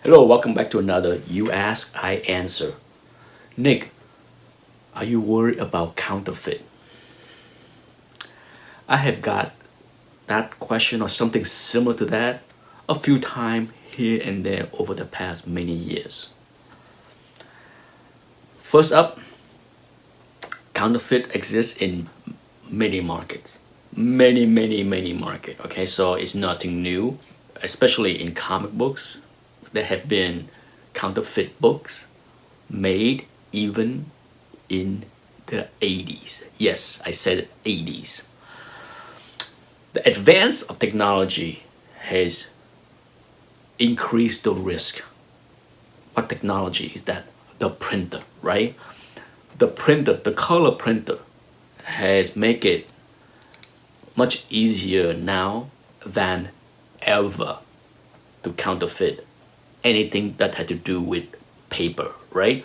Hello, welcome back to another You Ask, I Answer. Nick, are you worried about counterfeit? I have got that question or something similar to that a few times here and there over the past many years. First up, counterfeit exists in many markets. Many markets. Okay, so it's nothing new, especially in comic books. There have been counterfeit books made even in the 80s. Yes, I said 80s. The advance of technology has increased the risk. What technology is that? The printer, right? The printer, the color printer, has make it much easier now than ever to counterfeit anything that had to do with paper, right?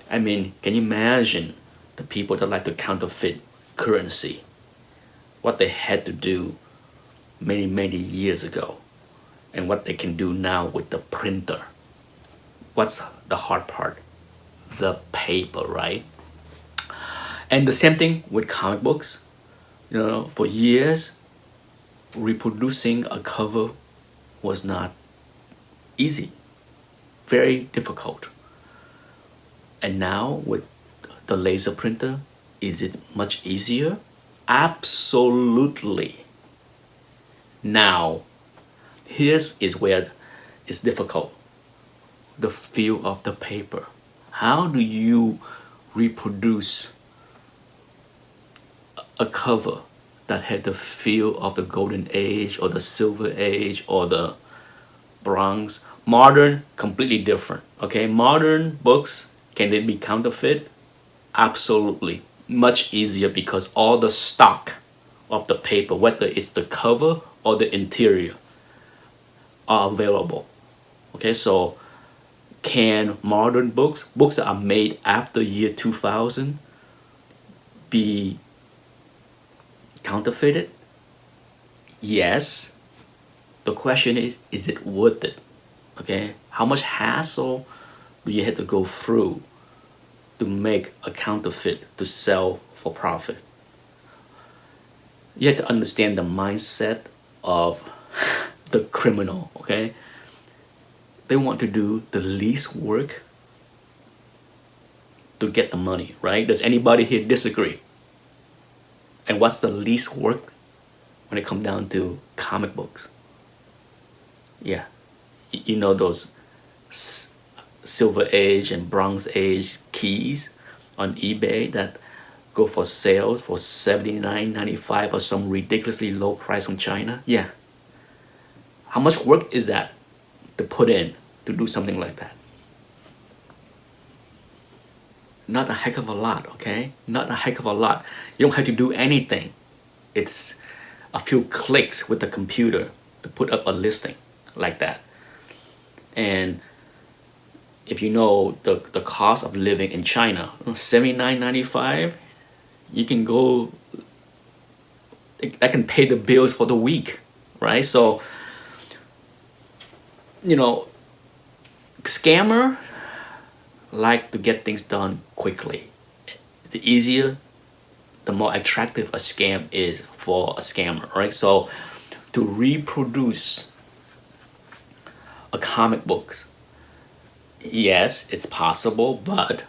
I mean, can you imagine the people that like to counterfeit currency? What they had to do many years ago and what they can do now with the printer. What's the hard part? The paper, right? And the same thing with comic books. For years, reproducing a cover was not easy, very difficult. And now with the laser printer, is it much easier? Absolutely. Now, here's is where it's difficult. The feel of the paper. How do you reproduce a cover that had the feel of the golden age or the silver age or the bronze? Modern, completely different. Okay, modern books, can they be counterfeit? Absolutely. Much easier because all the stock of the paper, whether it's the cover or the interior, are available. Okay, so can modern books that are made after year 2000, be counterfeited? Yes. The question is it worth it? Okay, how much hassle do you have to go through to make a counterfeit to sell for profit? You have to understand the mindset of the criminal, okay? They want to do the least work to get the money, right? Does anybody here disagree? And what's the least work when it comes down to comic books? Yeah, you know those silver age and bronze age keys on eBay that go for sales for $79.95 or some ridiculously low price from China? Yeah. How much work is that to put in to do something like that? Not a heck of a lot, okay? Not a heck of a lot. You don't have to do anything. It's a few clicks with the computer to put up a listing like that. And if you know the cost of living in China, $79.95, you can go, that can pay the bills for the week, right? So, scammer like to get things done quickly. The easier, the more attractive a scam is for a scammer, right? So to reproduce a comic book, yes, it's possible, but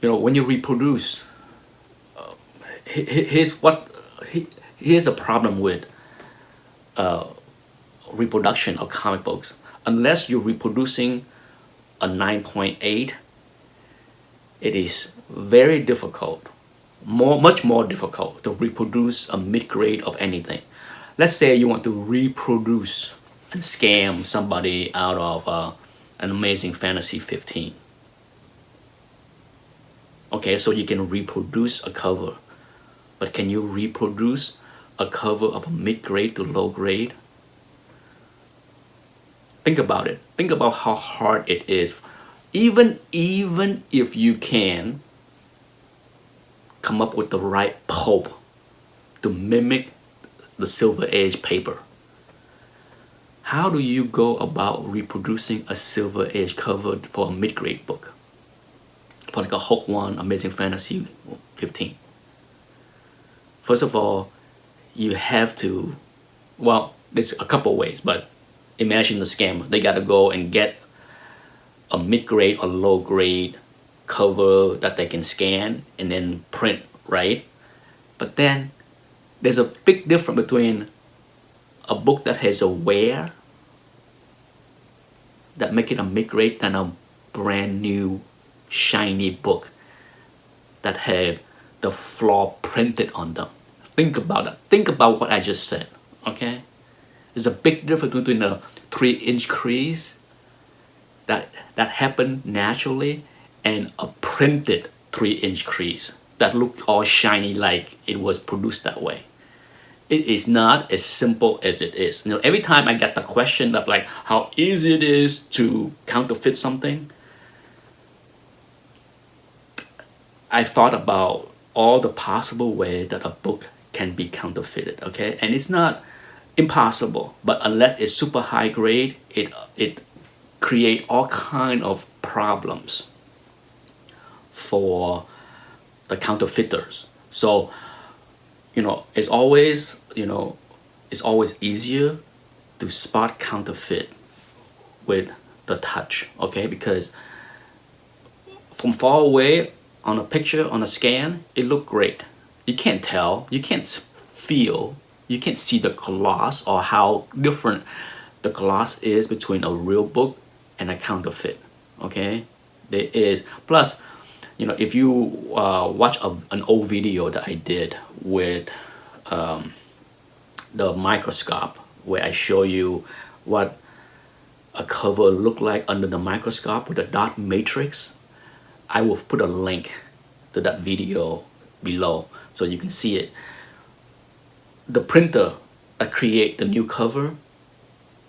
when you reproduce, here's a problem with reproduction of comic books. Unless you're reproducing a 9.8, it is very difficult, much more difficult to reproduce a mid-grade of anything. Let's say you want to reproduce and scam somebody out of an Amazing Fantasy 15. Okay, so you can reproduce a cover, but can you reproduce a cover of a mid-grade to low-grade? Think about it. Think about how hard it is. Even if you can come up with the right pulp to mimic the Silver Age paper, how do you go about reproducing a Silver Age cover for a mid-grade book? For like a Hulk 1, Amazing Fantasy 15. First of all, you have to, well, there's a couple ways, but imagine the scammer. They got to go and get a mid-grade or low-grade cover that they can scan and then print, right? But then there's a big difference between a book that has a wear that make it a mid-grade than a brand new shiny book that have the flaw printed on them. Think about it. Think about what I just said, okay? There's a big difference between a 3-inch crease that happened naturally and a printed 3-inch crease that looked all shiny like it was produced that way. It is not as simple as it is. You know, every time I get the question of like how easy it is to counterfeit something, I thought about all the possible ways that a book can be counterfeited, okay? And it's not impossible, but unless it's super high grade, it create all kind of problems for the counterfeiters. So, you know, it's always easier to spot counterfeit with the touch, okay? Because from far away on a picture, on a scan, it looked great. You can't tell, you can't feel, you can't see the gloss or how different the gloss is between a real book and a counterfeit, okay? There is, plus, you know, if you watch an old video that I did with the microscope, where I show you what a cover look like under the microscope with a dot matrix, I will put a link to that video below so you can see it. The printer that create the new cover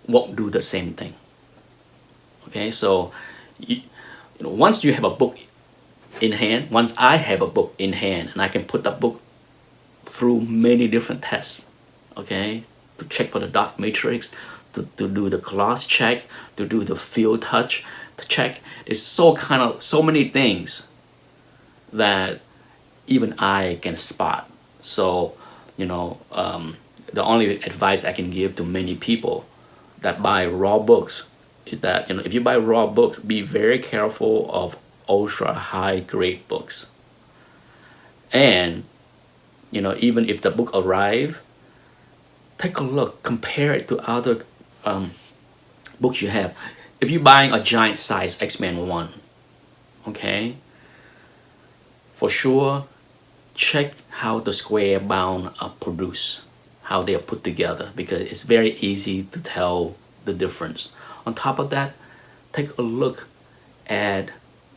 won't do the same thing. Okay, so you know, once you have a book in hand, once I have a book in hand, and I can put that book through many different tests, okay, to check for the dot matrix, to do the gloss check, to do the feel touch to check. It's so many things that even I can spot. So, you know, the only advice I can give to many people that buy raw books is that, you know, if you buy raw books, be very careful of ultra high grade books. And, you know, even if the book arrive, take a look, compare it to other books you have. If you're buying a giant size X-Men 1, okay, for sure, check how the square bound are produced, how they are put together, because it's very easy to tell the difference. On top of that, take a look at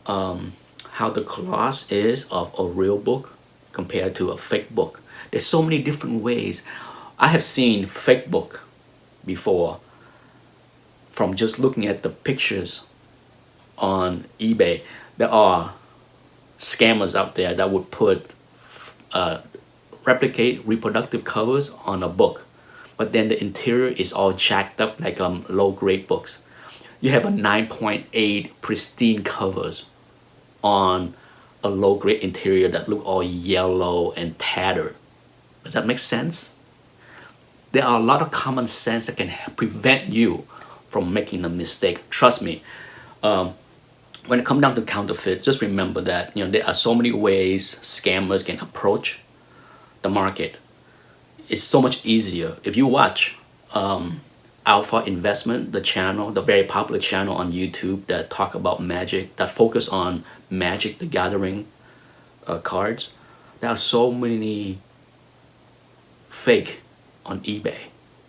how the gloss is of a real book compared to a fake book. There's so many different ways. I have seen fake book before from just looking at the pictures on eBay. There are scammers out there that would put replicate reproductive covers on a book, but then the interior is all jacked up like low grade books. You have a 9.8 pristine covers on a low grade interior that look all yellow and tattered. Does that make sense? There are a lot of common sense that can prevent you from making a mistake. Trust me. When it comes down to counterfeit, just remember that, you know, there are so many ways scammers can approach the market. It's so much easier if you watch Alpha Investment, the channel, the very popular channel on YouTube that talk about magic, that focus on Magic the Gathering cards. There are so many fake on eBay.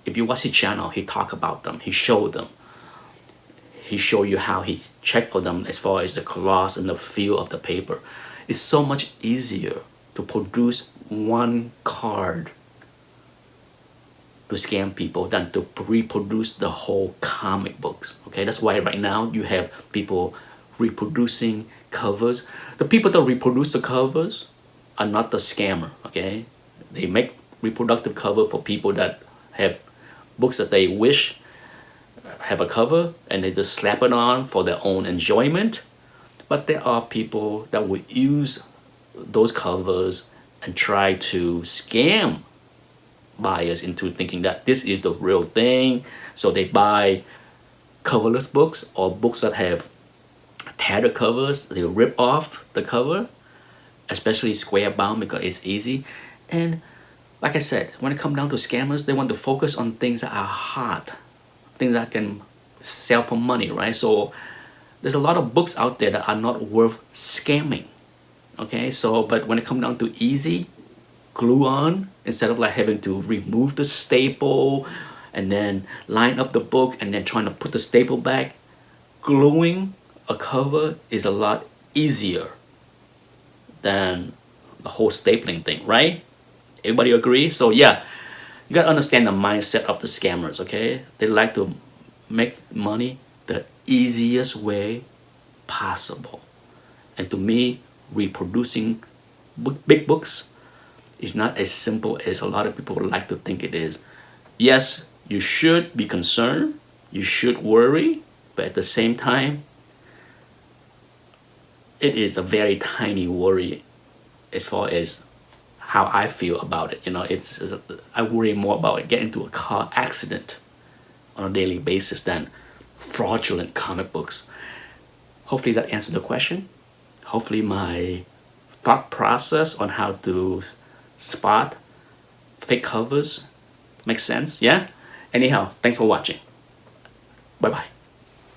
If you watch his channel, he talk about them, he showed them. He show you how he checked for them as far as the gloss and the feel of the paper. It's so much easier to produce one card to scam people than to reproduce the whole comic books. Okay, that's why right now you have people reproducing covers. The people that reproduce the covers are not the scammer. Okay, they make reproductive cover for people that have books that they wish have a cover and they just slap it on for their own enjoyment. But there are people that will use those covers and try to scam buyers into thinking that this is the real thing. So they buy coverless books or books that have tattered covers. They rip off the cover, especially square bound, because it's easy. And like I said, when it comes down to scammers, they want to focus on things that are hot, things that can sell for money, right? So there's a lot of books out there that are not worth scamming. Okay, so but when it comes down to easy glue on, instead of like having to remove the staple and then line up the book and then trying to put the staple back, gluing a cover is a lot easier than the whole stapling thing, right? Everybody agree? So yeah, you gotta understand the mindset of the scammers, okay? They like to make money the easiest way possible. And to me, reproducing big books is not as simple as a lot of people would like to think it is. Yes, you should be concerned, you should worry, but at the same time, it is a very tiny worry as far as how I feel about it. You know, I worry more about getting into a car accident on a daily basis than fraudulent comic books. Hopefully that answered the question. Hopefully my thought process on how to spot fake covers makes sense. Yeah? Anyhow, thanks for watching. Bye bye.